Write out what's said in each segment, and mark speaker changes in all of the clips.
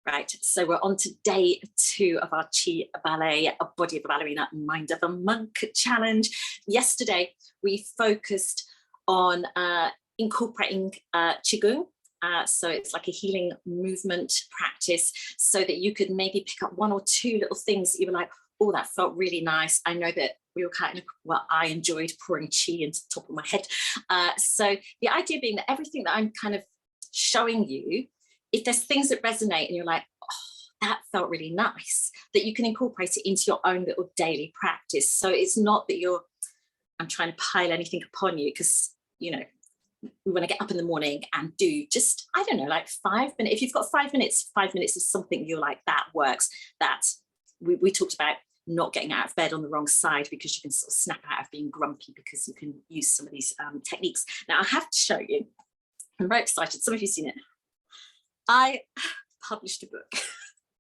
Speaker 1: Right, so we're on to day 2 of our Chi-Ballet, a body of a ballerina, mind of a monk challenge. Yesterday, we focused on incorporating Qigong. So it's like a healing movement practice so that you could maybe pick up 1 or 2 little things that you were like, oh, that felt really nice. I know that we were kind of, well, I enjoyed pouring chi into the top of my head. So the idea being that everything that I'm kind of showing you, if there's things that resonate and you're like, oh, that felt really nice, that you can incorporate it into your own little daily practice. So it's not that I'm trying to pile anything upon you, because, you know, we want to get up in the morning and do just, I don't know, like 5 minutes. If you've got 5 minutes, 5 minutes is something you're like, that works. That we talked about not getting out of bed on the wrong side, because you can sort of snap out of being grumpy because you can use some of these techniques. Now I have to show you, I'm very excited. Some of you have seen it. I published a book,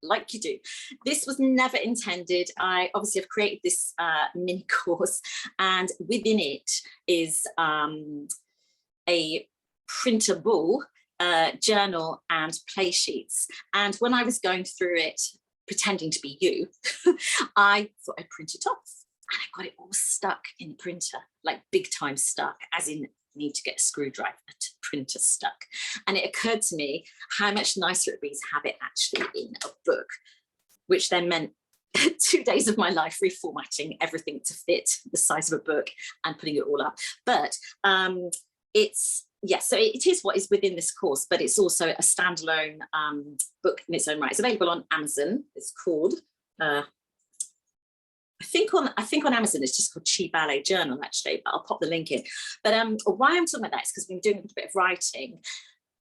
Speaker 1: like you do. This was never intended. I obviously have created this mini course, and within it is a printable journal and play sheets. And when I was going through it, pretending to be you, I thought I'd print it off, and I got it all stuck in the printer, like big time stuck, as in need to get a screwdriver to printer stuck. And it occurred to me how much nicer it would be to have it actually in a book, which then meant 2 days of my life reformatting everything to fit the size of a book and putting it all up. But it's, yes, so it is what is within this course, but it's also a standalone book in its own right. It's available on Amazon. It's called I think on Amazon it's just called Chi-Ballet Journal, actually, but I'll pop the link in. But why I'm talking about that is because we've been doing a bit of writing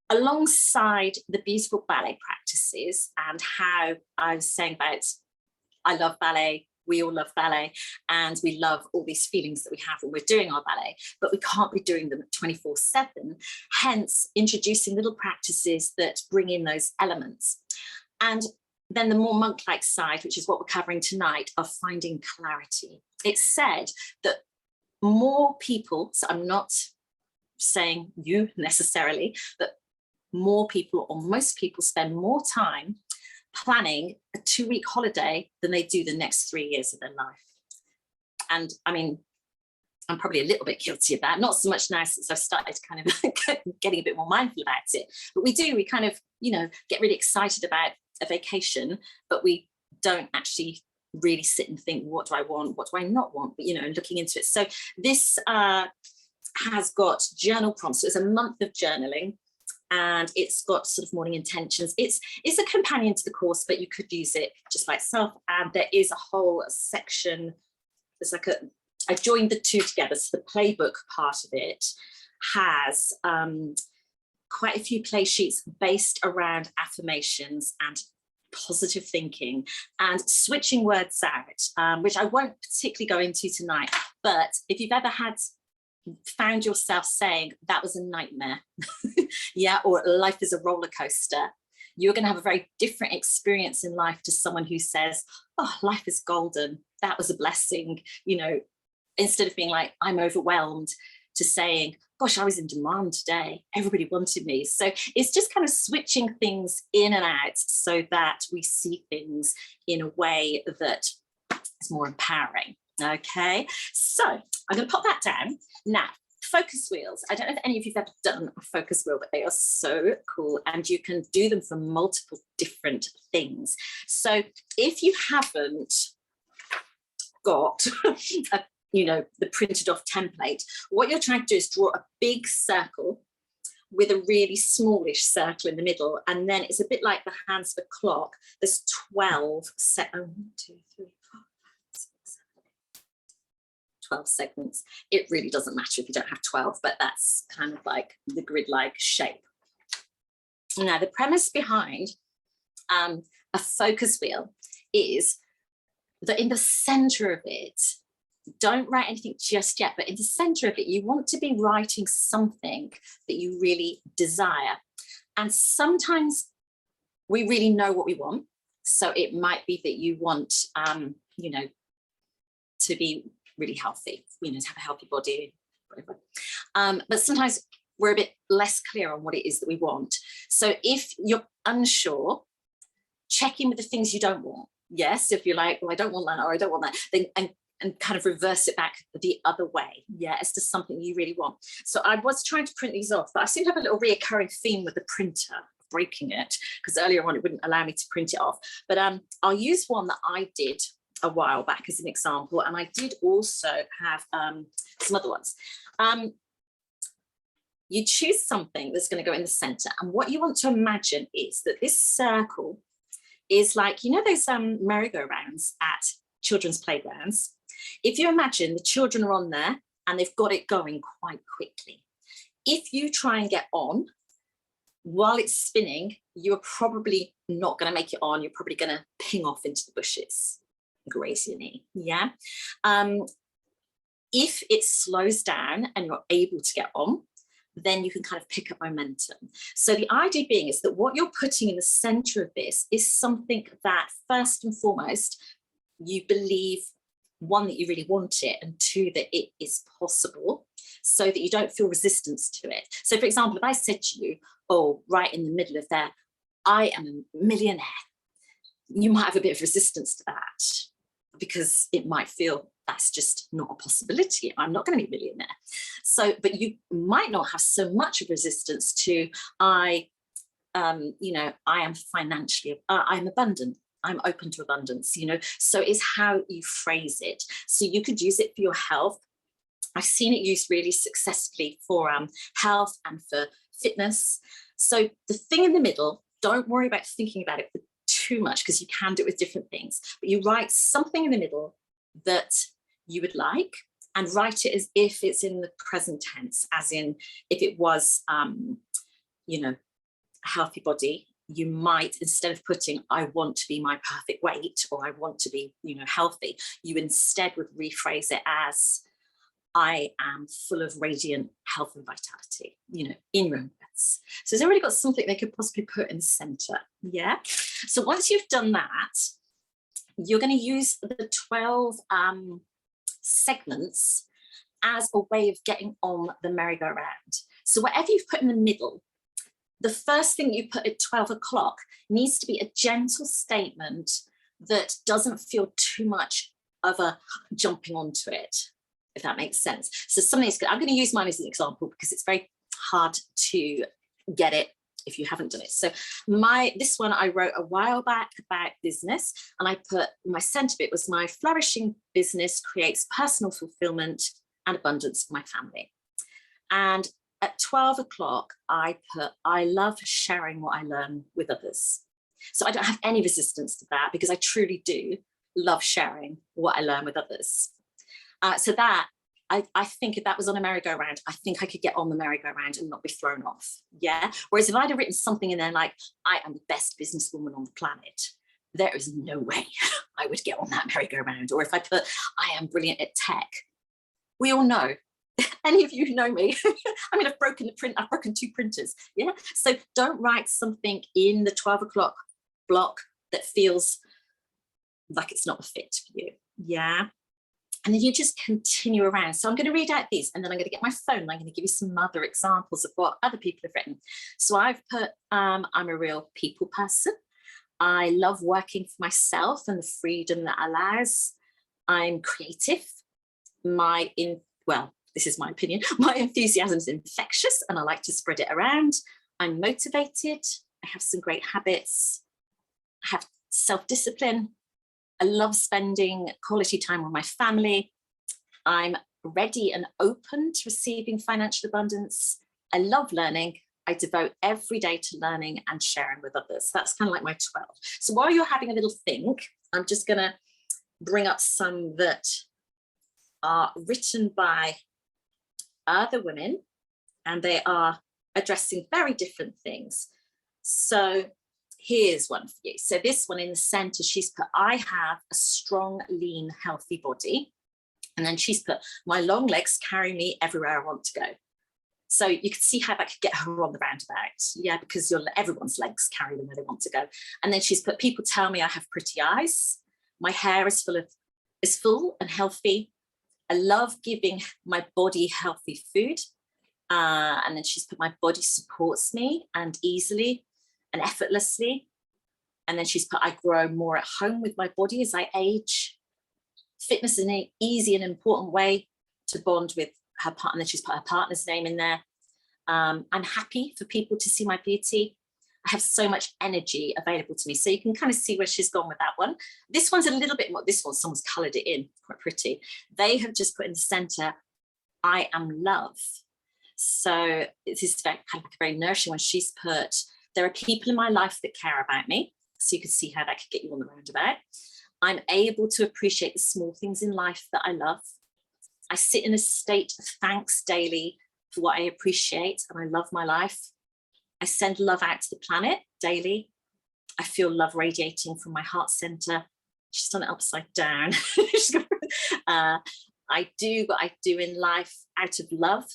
Speaker 1: alongside the beautiful ballet practices, and how I was saying about, I love ballet, we all love ballet, and we love all these feelings that we have when we're doing our ballet, but we can't be doing them 24/7, hence introducing little practices that bring in those elements. And then the more monk-like side, which is what we're covering tonight, of finding clarity. It's said that more people, so I'm not saying you necessarily, but more people, or most people, spend more time planning a 2-week holiday than they do the next 3 years of their life. And I mean, I'm probably a little bit guilty of that, not so much now since I've started kind of getting a bit more mindful about it, but we kind of, you know, get really excited about a vacation, but we don't actually really sit and think, what do I want, what do I not want, but, you know, looking into it. So this has got journal prompts. So it's a month of journaling, and it's got sort of morning intentions. It's a companion to the course, but you could use it just by itself. And there is a whole section, there's like I joined the two together. So the playbook part of it has quite a few play sheets based around affirmations and positive thinking and switching words out, which I won't particularly go into tonight. But if you've ever found yourself saying that was a nightmare, yeah, or life is a roller coaster, you're going to have a very different experience in life to someone who says, oh, life is golden, that was a blessing, you know, instead of being like, I'm overwhelmed, to saying, gosh, I was in demand today, everybody wanted me. So it's just kind of switching things in and out so that we see things in a way that is more empowering. Okay, so I'm going to pop that down. Now, focus wheels. I don't know if any of you've ever done a focus wheel, but they are so cool, and you can do them for multiple different things. So if you haven't got you know, the printed off template, what you're trying to do is draw a big circle with a really smallish circle in the middle, and then it's a bit like the hands of a clock. There's 12 12 segments. It really doesn't matter if you don't have 12, but that's kind of like the grid-like shape. Now, the premise behind a focus wheel is that in the center of it, don't write anything just yet, but in the center of it, you want to be writing something that you really desire. And sometimes we really know what we want. So it might be that you want, you know, to be really healthy, you know, to have a healthy body, whatever. But sometimes we're a bit less clear on what it is that we want. So if you're unsure, check in with the things you don't want. Yes, if you're like, well, I don't want that, or I don't want that, then and kind of reverse it back the other way, yeah, as to something you really want. So I was trying to print these off, but I seem to have a little reoccurring theme with the printer, breaking it, because earlier on it wouldn't allow me to print it off. But I'll use one that I did a while back as an example, and I did also have some other ones. You choose something that's going to go in the center, and what you want to imagine is that this circle is like, you know, those merry-go-rounds at children's playgrounds. If you imagine the children are on there and they've got it going quite quickly, if you try and get on while it's spinning, you're probably not going to make it on. You're probably going to ping off into the bushes, graze your knee. Yeah. If it slows down and you're able to get on, then you can kind of pick up momentum. So the idea being is that what you're putting in the center of this is something that, first and foremost, you believe, one, that you really want it, and two, that it is possible, so that you don't feel resistance to it. So for example, if I said to you, oh, right in the middle of there, I am a millionaire, you might have a bit of resistance to that, because it might feel that's just not a possibility. I'm not going to be a millionaire. So, but you might not have so much of resistance to, I am financially, I'm abundant. I'm open to abundance, you know. So it's how you phrase it. So you could use it for your health. I've seen it used really successfully for health and for fitness. So the thing in the middle, don't worry about thinking about it for too much, because you can do it with different things. But you write something in the middle that you would like, and write it as if it's in the present tense, as in if it was, a healthy body. You might, instead of putting, I want to be my perfect weight, or I want to be, healthy, you instead would rephrase it as, I am full of radiant health and vitality, in your own words. So it's already got something they could possibly put in the center. Yeah. So once you've done that, you're going to use the 12 segments as a way of getting on the merry-go-round. So whatever you've put in the middle, the first thing you put at 12 o'clock needs to be a gentle statement that doesn't feel too much of a jumping onto it, if that makes sense. So something I'm going to use mine as an example because it's very hard to get it if you haven't done it. So this one I wrote a while back about business, and I put, my center bit was, my flourishing business creates personal fulfillment and abundance for my family. And at 12 o'clock, I put, I love sharing what I learn with others. So I don't have any resistance to that, because I truly do love sharing what I learn with others. So that, I think if that was on a merry-go-round, I think I could get on the merry-go-round and not be thrown off. Yeah. Whereas if I'd have written something in there like, I am the best businesswoman on the planet, there is no way I would get on that merry-go-round. Or if I put, I am brilliant at tech, we all know. Any of you know me. I mean, I've broken 2 printers. Yeah. So don't write something in the 12 o'clock block that feels like it's not a fit for you. Yeah. And then you just continue around. So I'm going to read out these, and then I'm going to get my phone and I'm going to give you some other examples of what other people have written. So I've put, I'm a real people person. I love working for myself and the freedom that allows. I'm creative. This is my opinion. My enthusiasm is infectious and I like to spread it around. I'm motivated. I have some great habits. I have self-discipline. I love spending quality time with my family. I'm ready and open to receiving financial abundance. I love learning. I devote every day to learning and sharing with others. That's kind of like my 12. So while you're having a little think, I'm just going to bring up some that are written by other women, and they are addressing very different things. So here's one for you. So this one in the center, she's put, I have a strong, lean, healthy body. And then she's put, my long legs carry me everywhere I want to go. So you can see how that could get her on the roundabout. Yeah, because everyone's legs carry them where they want to go. And then she's put, people tell me I have pretty eyes. My hair is full and healthy. I love giving my body healthy food. And then she's put, my body supports me and easily and effortlessly. And then she's put, I grow more at home with my body as I age. Fitness is an easy and important way to bond with her partner. And then she's put her partner's name in there. I'm happy for people to see my beauty. I have so much energy available to me. So you can kind of see where she's gone with that one. This one's a little bit more, this one, someone's coloured it in, quite pretty. They have just put in the centre, I am love. So this is very, kind of like a very nourishing one. She's put, there are people in my life that care about me. So you can see how that could get you on the roundabout. I'm able to appreciate the small things in life that I love. I sit in a state of thanks daily for what I appreciate, and I love my life. I send love out to the planet daily. I feel love radiating from my heart center. She's done it upside down. I do what I do in life out of love.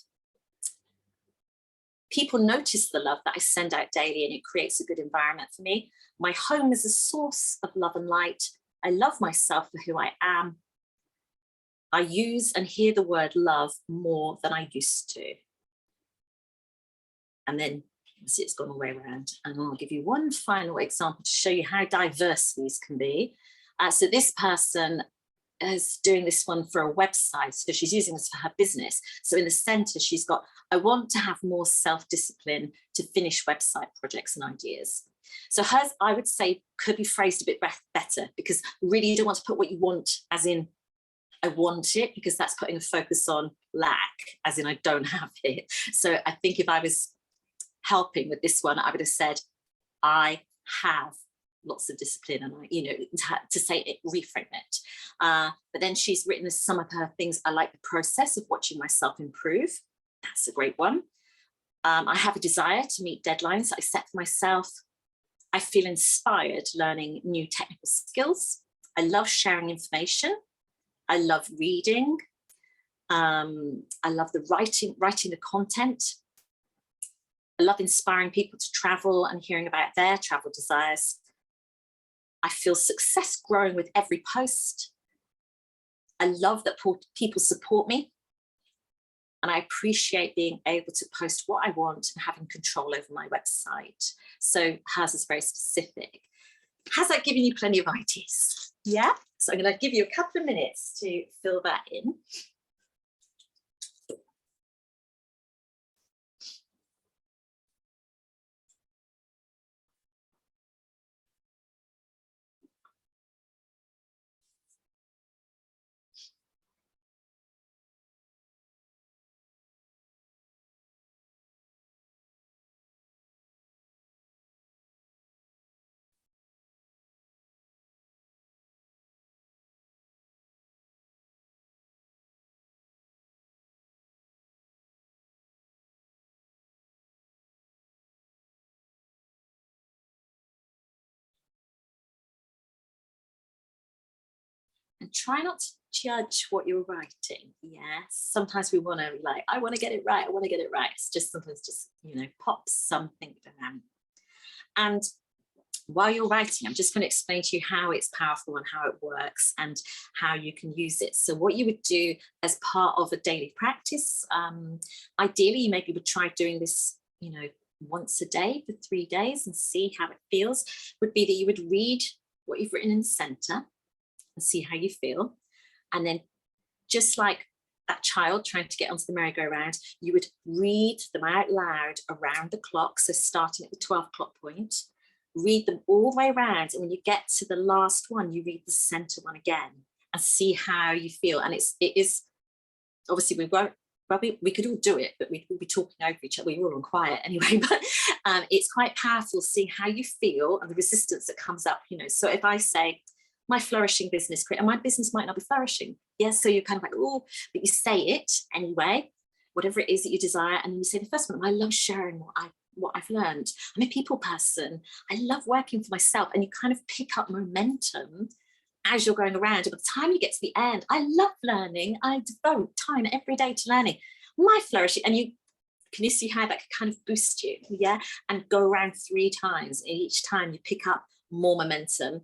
Speaker 1: People notice the love that I send out daily, and it creates a good environment for me. My home is a source of love and light. I love myself for who I am. I use and hear the word love more than I used to. And then you see it's gone all the way around. And I'll give you one final example to show you how diverse these can be. So this person is doing this one for a website. So she's using this for her business. So in the center, she's got, I want to have more self-discipline to finish website projects and ideas. So hers, I would say, could be phrased a bit better, because really you don't want to put what you want as in, I want it, because that's putting a focus on lack, as in I don't have it. So I think if I was helping with this one, I would have said, I have lots of discipline, and I, you know, to say it, reframe it. But then she's written some of her things. I like the process of watching myself improve. That's a great one. I have a desire to meet deadlines I set for myself. I feel inspired learning new technical skills. I love sharing information. I love reading. I love the writing the content. I love inspiring people to travel and hearing about their travel desires. I feel success growing with every post. I love that people support me. And I appreciate being able to post what I want and having control over my website. So hers is very specific. Has that given you plenty of ideas? Yeah? So I'm going to give you a couple of minutes to fill that in. And try not to judge what you're writing. Yes, sometimes we want to be like, I want to get it right. I want to get it right. It's just sometimes just, you know, pop something down. And while you're writing, I'm just going to explain to you how it's powerful and how it works and how you can use it. So what you would do as part of a daily practice, ideally, you maybe would try doing this, you know, once a day for 3 days and see how it feels, would be that you would read what you've written in the center and see how you feel. And then just like that child trying to get onto the merry-go-round, you would read them out loud around the clock. So starting at the 12 o'clock point, read them all the way around. And when you get to the last one, you read the center one again and see how you feel. And it is, obviously we could all do it, but we'd all be talking over each other. We were all quiet anyway, but it's quite powerful seeing how you feel and the resistance that comes up, you know. So if I say, my flourishing business, and my business might not be flourishing. Yes, so you're kind of like, oh, but you say it anyway, whatever it is that you desire. And then you say the first one, I love sharing what I've learned. I'm a people person. I love working for myself. And you kind of pick up momentum as you're going around. And by the time you get to the end, I love learning. I devote time every day to learning. My flourishing, and can you see how that could kind of boost you? Yeah, and go around 3 times. And each time you pick up more momentum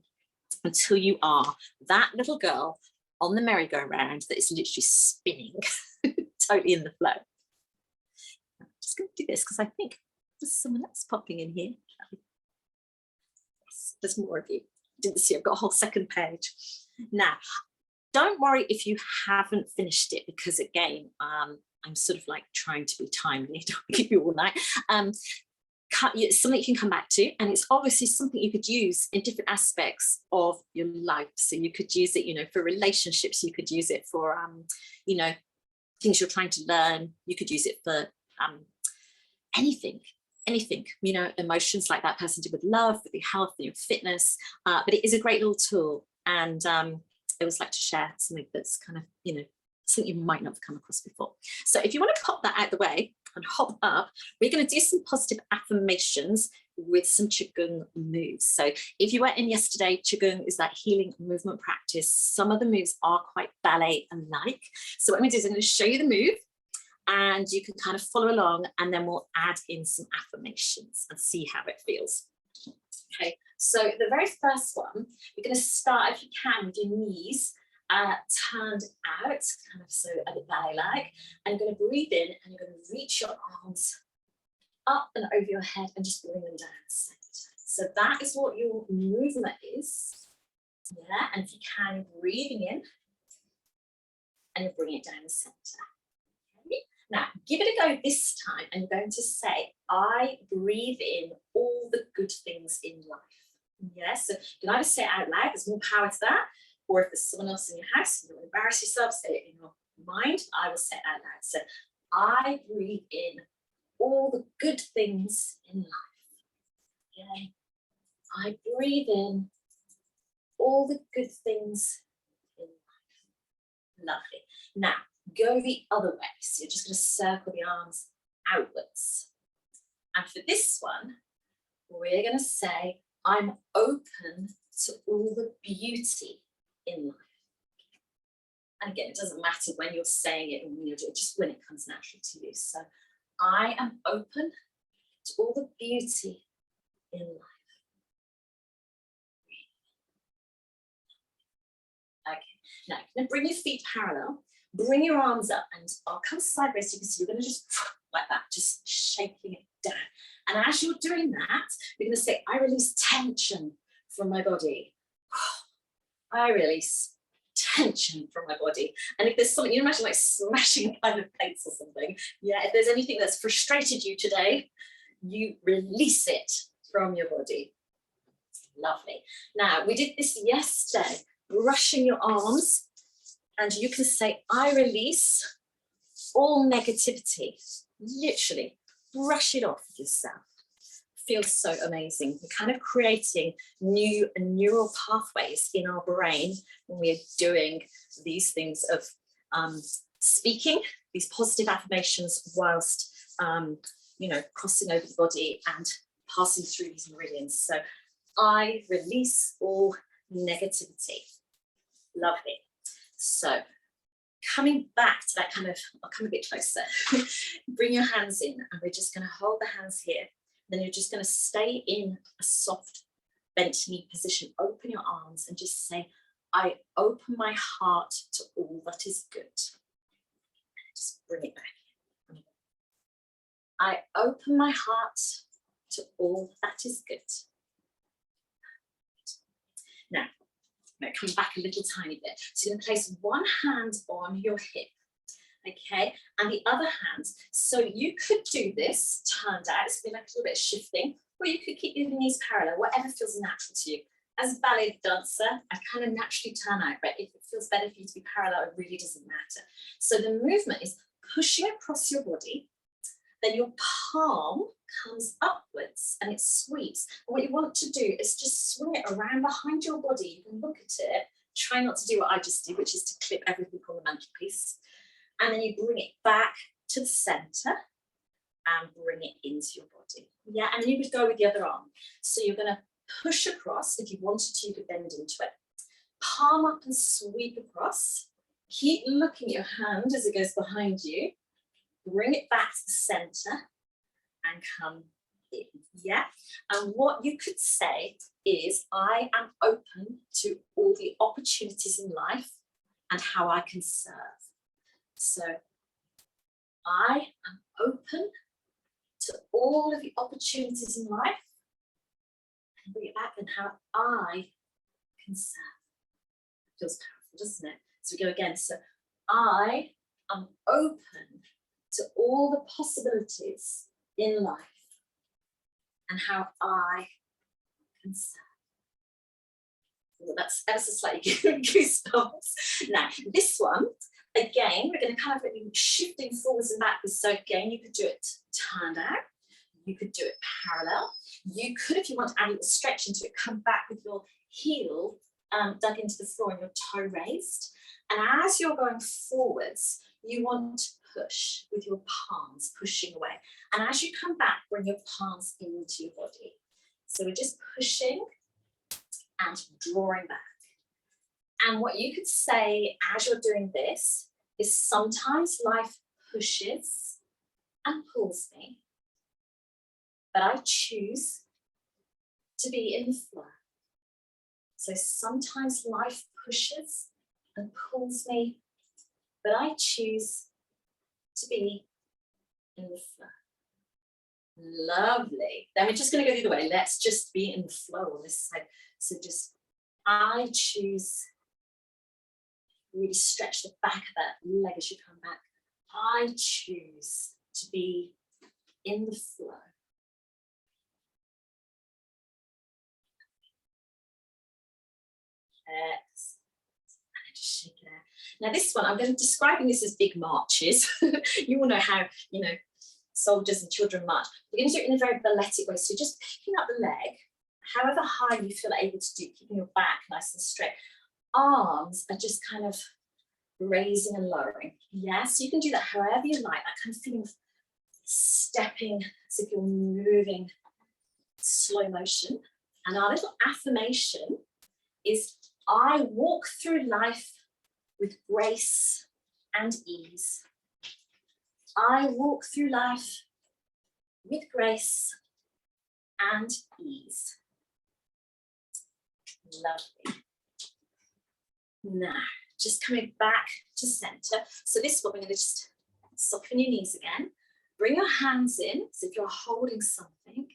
Speaker 1: until you are that little girl on the merry-go-round that is literally spinning, totally in the flow. I'm just going to do this because I think there's someone else popping in here. Yes. There's more of you. Didn't see, I've got a whole second page. Now, don't worry if you haven't finished it, because again, I'm sort of like trying to be timely, don't keep you all night. It's something you can come back to, and it's obviously something you could use in different aspects of your life. So you could use it, you know, for relationships, you could use it for, you know, things you're trying to learn. You could use it for anything, you know, emotions like that person did with love, with your health and your fitness. But it is a great little tool, and I always like to share something that's kind of, you know, something you might not have come across before. So if you want to pop that out the way and hop up, we're going to do some positive affirmations with some Qigong moves. So if you were in yesterday, Qigong is that healing movement practice. Some of the moves are quite ballet-like. So what I'm going to do is I'm going to show you the move, and you can kind of follow along, and then we'll add in some affirmations and see how it feels. Okay, so the very first one, we're going to start, if you can, with your knees turned out, kind of so a bit ballet-like, and you're going to breathe in, and you're going to reach your arms up and over your head and just bring them down. So that is what your movement is. Yeah, and if you can, you're breathing in, and you're bringing it down the center. Okay. Now, give it a go this time, and you're going to say, I breathe in all the good things in life. Yeah, so you can either say it out loud, there's more power to that, or if there's someone else in your house, you don't embarrass yourself, say it in your mind. I will say it out loud. So I breathe in all the good things in life. Okay. I breathe in all the good things in life. Lovely. Now, go the other way. So you're just going to circle the arms outwards. And for this one, we're going to say, I'm open to all the beauty in life. And again, it doesn't matter when you're saying it and when you're doing it, just when it comes naturally to you. So I am open to all the beauty in life. Okay, now you're going to bring your feet parallel, bring your arms up, and I'll come sideways so you can see. You're going to just like that, just shaking it down. And as you're doing that, you're going to say, I release tension from my body. I release tension from my body. And if there's something, you imagine like smashing a pile of plates or something. Yeah, if there's anything that's frustrated you today, you release it from your body. Lovely. Now, we did this yesterday, brushing your arms, and you can say, I release all negativity. Literally, brush it off yourself. Feels so amazing. We're kind of creating new neural pathways in our brain when we're doing these things of speaking, these positive affirmations whilst, you know, crossing over the body and passing through these meridians. So I release all negativity. Lovely. So coming back to that kind of, I'll come a bit closer. Bring your hands in, and we're just going to hold the hands here. Then you're just going to stay in a soft bent knee position. Open your arms and just say, I open my heart to all that is good. Just bring it back. I open my heart to all that is good. Now, I'm going to come back a little tiny bit. So you're going to place one hand on your hip. Okay, and the other hand, so you could do this turned out, it's been like a little bit of shifting, or you could keep your knees parallel, whatever feels natural to you. As a ballet dancer, I kind of naturally turn out, but if it feels better for you to be parallel, it really doesn't matter. So the movement is pushing across your body, then your palm comes upwards and it sweeps. And what you want to do is just swing it around behind your body. You can look at it, try not to do what I just did, which is to clip everything on the mantelpiece. And then you bring it back to the center and bring it into your body. Yeah, and you would go with the other arm. So you're going to push across. If you wanted to, you could bend into it. Palm up and sweep across. Keep looking at your hand as it goes behind you. Bring it back to the center and come in. Yeah, and what you could say is, I am open to all the opportunities in life and how I can serve. So I am open to all of the opportunities in life And bring it back, and how I can serve. Feels powerful, doesn't it? So we go again. So I am open to all the possibilities in life and how I can serve. Well, that's ever so slightly goosebumps. Now, this one, again, we're going to kind of be shifting forwards and backwards. So again, you could do it turned out. You could do it parallel. You could, if you want to add a little stretch into it, come back with your heel dug into the floor and your toe raised. And as you're going forwards, you want to push with your palms, pushing away. And as you come back, bring your palms into your body. So we're just pushing and drawing back. And what you could say as you're doing this is sometimes life pushes and pulls me, but I choose to be in the flow. So sometimes life pushes and pulls me, but I choose to be in the flow. Lovely. Then we're just going to go the other way. Let's just be in the flow on this side. So just, I choose, really stretch the back of that leg as you come back. I choose to be in the flow. Excellent. And just shake it out. Now this one, I'm going to describing this as big marches. You all know how, soldiers and children march. We're going to do it in a very balletic way. So just picking up the leg, however high you feel able to do, keeping your back nice and straight. Arms are just kind of raising and lowering. Yes, you can do that however you like, that kind of feeling of stepping as if you're moving slow motion. And our little affirmation is, I walk through life with grace and ease. I walk through life with grace and ease. Lovely. Now, just coming back to center. So this one, we're going to just soften your knees again. Bring your hands in as if you're holding something.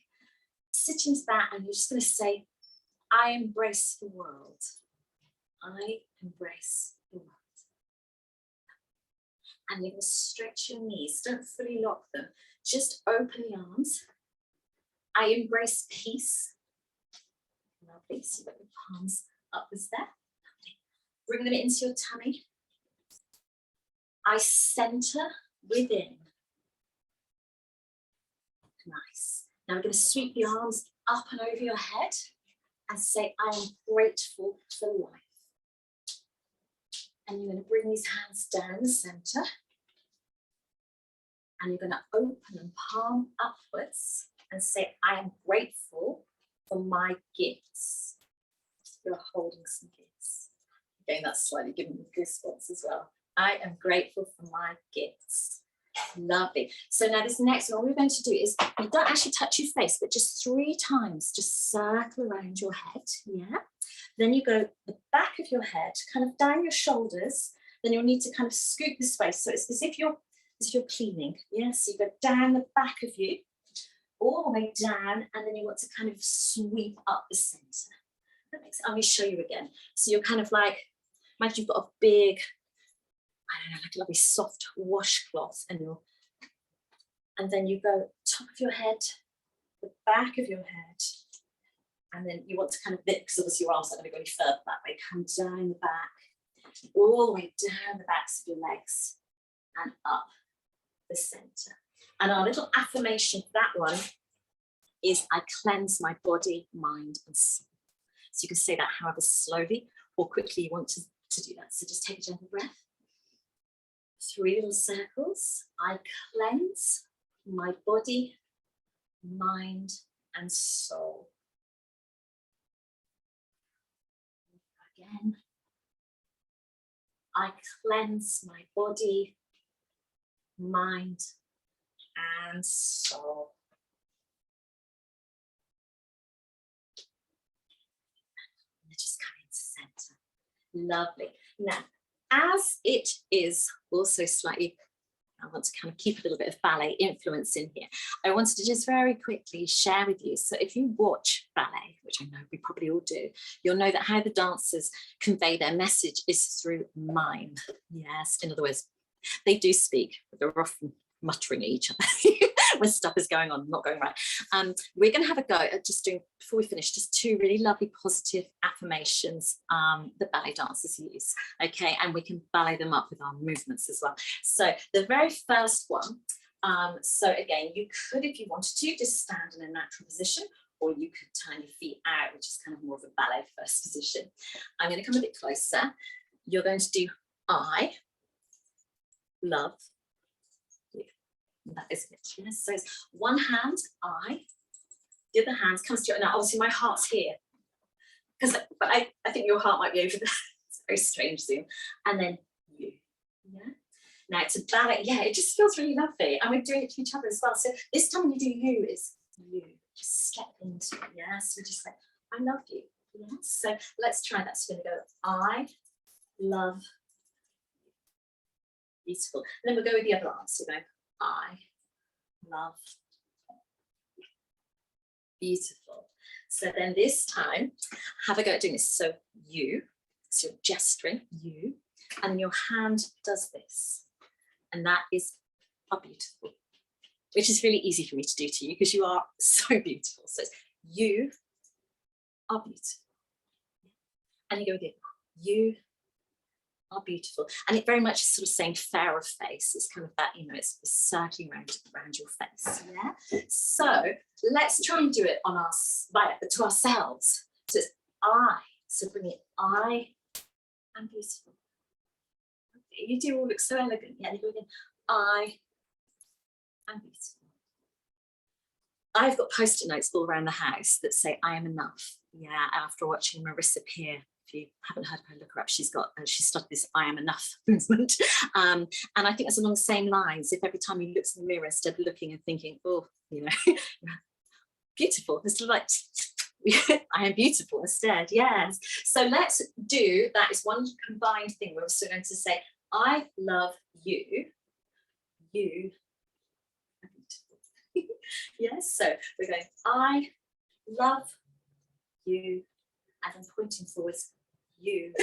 Speaker 1: Sit into that, and you're just going to say, I embrace the world. I embrace the world. And you're going to stretch your knees. Don't fully lock them. Just open the arms. I embrace peace. Lovely. So you've got your palms upwards there. Lovely. Bring them into your tummy. I center within. Nice. Now we're going to sweep the arms up and over your head and say, I am grateful for life. And you're going to bring these hands down the center. And you're going to open them palm upwards and say, I am grateful for my gifts. You're holding some gifts. Again, that's slightly giving me goosebumps as well. I am grateful for my gifts. Lovely. So now this next one, what we're going to do is, you don't actually touch your face, but just 3 times, just circle around your head. Yeah. Then you go the back of your head, kind of down your shoulders. Then you'll need to kind of scoop this way. So it's as if you're cleaning. Yeah. So you go down the back of you, all the way down, and then you want to kind of sweep up the center. That makes sense. Let me show you again. So you're kind of like, imagine you've got a big, I don't know, like a lovely soft washcloth, and then you go top of your head, the back of your head, and then you want to kind of bit, because obviously your arms aren't going to go any further that way, come down the back, all the way down the backs of your legs, and up the center. And our little affirmation for that one is, I cleanse my body, mind, and soul. So you can say that however slowly or quickly you want to do that. So just take a gentle breath. 3 little circles. I cleanse my body, mind, and soul. Again. I cleanse my body, mind, and soul. And just come into center. Lovely. Now, as it is also slightly I want to kind of keep a little bit of ballet influence in here. I wanted to just very quickly share with you. So if you watch ballet, which I know we probably all do, you'll know that how the dancers convey their message is through mime. Yes, in other words, they do speak, but they're often muttering at each other when stuff is going on, not going right. We're going to have a go at just doing, before we finish, just 2 really lovely positive affirmations that ballet dancers use, okay? And we can ballet them up with our movements as well. So the very first one, so again, you could, if you wanted to, just stand in a natural position, or you could turn your feet out, which is kind of more of a ballet first position. I'm going to come a bit closer. You're going to do I love you. That is it. Yes. So it's one hand, I, the other hand comes to you. Now, obviously, my heart's here, but I think your heart might be over there. It's very strange Zoom. And then you. Yeah. Now it's a ballet. Yeah, it just feels really lovely. And we're doing it to each other as well. So this time when you do you, it's you. Just step into it. Yes. We just say, I love you. Yes. So let's try that. So we're going to go, I love. Beautiful. And then we'll go with the other arm. So we're going, I love. Beautiful. So then this time, have a go at doing this. So you, so you're gesturing, you, and then your hand does this. And that is beautiful, which is really easy for me to do to you because you are so beautiful. So it's, you are beautiful. And you go with it, you are beautiful. And it very much is sort of saying fairer face. It's kind of that, you know, it's circling around your face. Yeah. So let's try and do it on us, to ourselves. So it's I. So bring it, I am beautiful. Okay, you do all look so elegant. Yeah, you go again, I am beautiful. I've got post-it notes all around the house that say I am enough. Yeah, after watching Marissa Peer, if you haven't heard of her, look her up. She started this I am enough movement. And I think that's along the same lines. If every time you look in the mirror, instead of looking and thinking, oh, you know, beautiful, it's like, I am beautiful instead, yes. So let's do, that is one combined thing. We're also going to say, I love you, you are beautiful. Yes, so we're going, I love you, and then pointing forwards, you,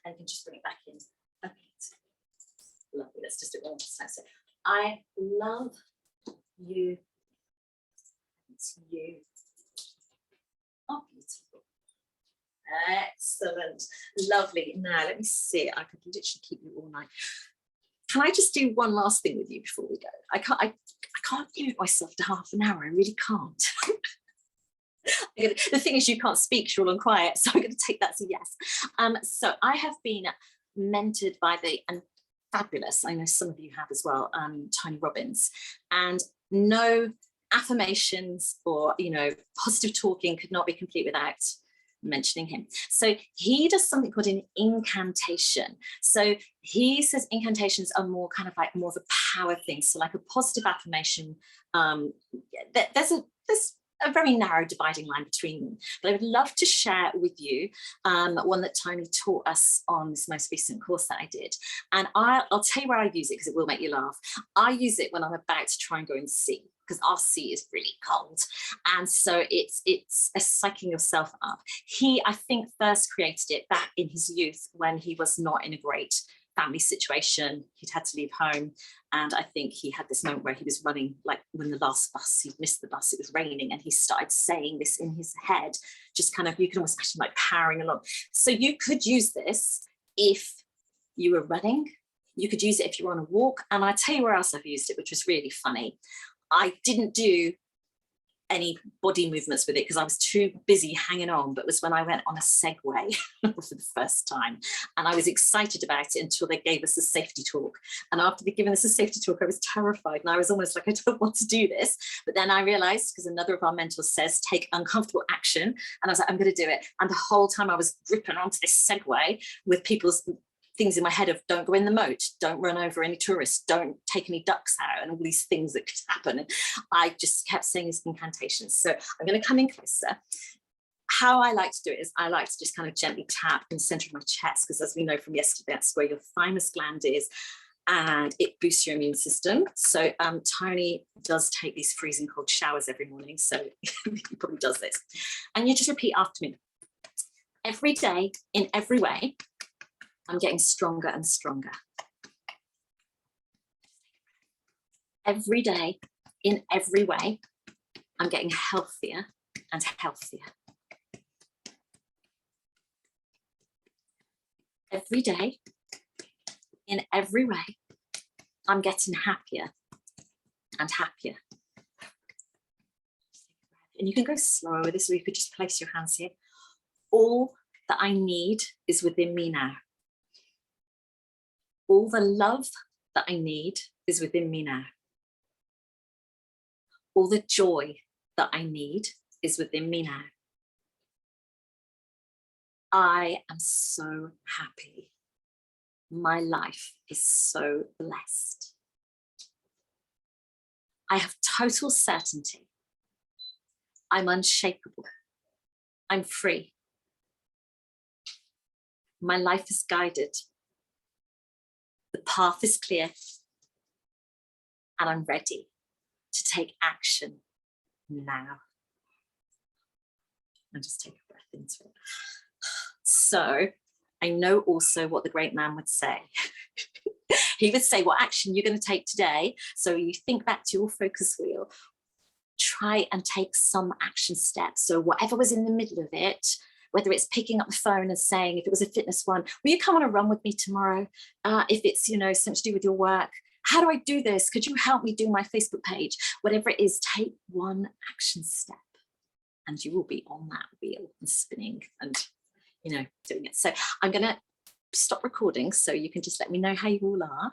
Speaker 1: and you can just bring it back in a bit. Lovely, let's just do it one more time. So I love you, it's you are beautiful. Excellent, lovely. Now let me see, I could literally keep you all night. Can I just do one last thing with you before we go? I can't limit myself to half an hour, I really can't. The thing is, you can't speak, you're all on quiet, so I'm going to take that as a yes. So I have been mentored by and fabulous, I know some of you have as well, Tony Robbins, and no affirmations or, you know, positive talking could not be complete without mentioning him. So he does something called an incantation. So he says incantations are more kind of like more of a power thing. So like a positive affirmation, there's a very narrow dividing line between them. But I would love to share with you one that Tony taught us on this most recent course that I did. And I'll tell you where I use it because it will make you laugh. I use it when I'm about to try and go and see, because our sea is really cold. And so it's a psyching yourself up. He, I think, first created it back in his youth when he was not in a great family situation. He'd had to leave home. And I think he had this moment where he was running, like when the last bus, he'd missed the bus, it was raining, and he started saying this in his head, just kind of, you can almost imagine like powering along. So you could use this if you were running, you could use it if you were on a walk. And I tell you where else I've used it, which was really funny. I didn't do any body movements with it because I was too busy hanging on, but it was when I went on a Segway for the first time, and I was excited about it until they gave us a safety talk. And after they'd given us a safety talk, I was terrified, and I was almost like, I don't want to do this. But then I realized, because another of our mentors says, take uncomfortable action, and I was like, I'm going to do it. And the whole time I was gripping onto this Segway with people's things in my head of don't go in the moat, don't run over any tourists, don't take any ducks out, and all these things that could happen. And I just kept saying these incantations. So I'm going to come in closer. How I like to do it is I like to just kind of gently tap in the center of my chest, because as we know from yesterday, that's where your thymus gland is. and it boosts your immune system. So Tony does take these freezing cold showers every morning, so he probably does this. And you just repeat after me. Every day, in every way, I'm getting stronger and stronger. Every day, in every way, I'm getting healthier and healthier. Every day, in every way, I'm getting happier and happier. And you can go slower with this, or you could just place your hands here. All that I need is within me now. All the love that I need is within me now. All the joy that I need is within me now. I am so happy. My life is so blessed. I have total certainty. I'm unshakable. I'm free. My life is guided. The path is clear. And I'm ready to take action now. And just take a breath into it. So I know also what the great man would say. He would say, what action you're going to take today. So you think back to your focus wheel, try and take some action steps. So whatever was in the middle of it, whether it's picking up the phone and saying, if it was a fitness one, will you come on a run with me tomorrow? If it's, something to do with your work, how do I do this? Could you help me do my Facebook page? Whatever it is, take one action step and you will be on that wheel and spinning and, doing it. So I'm going to stop recording so you can just let me know how you all are.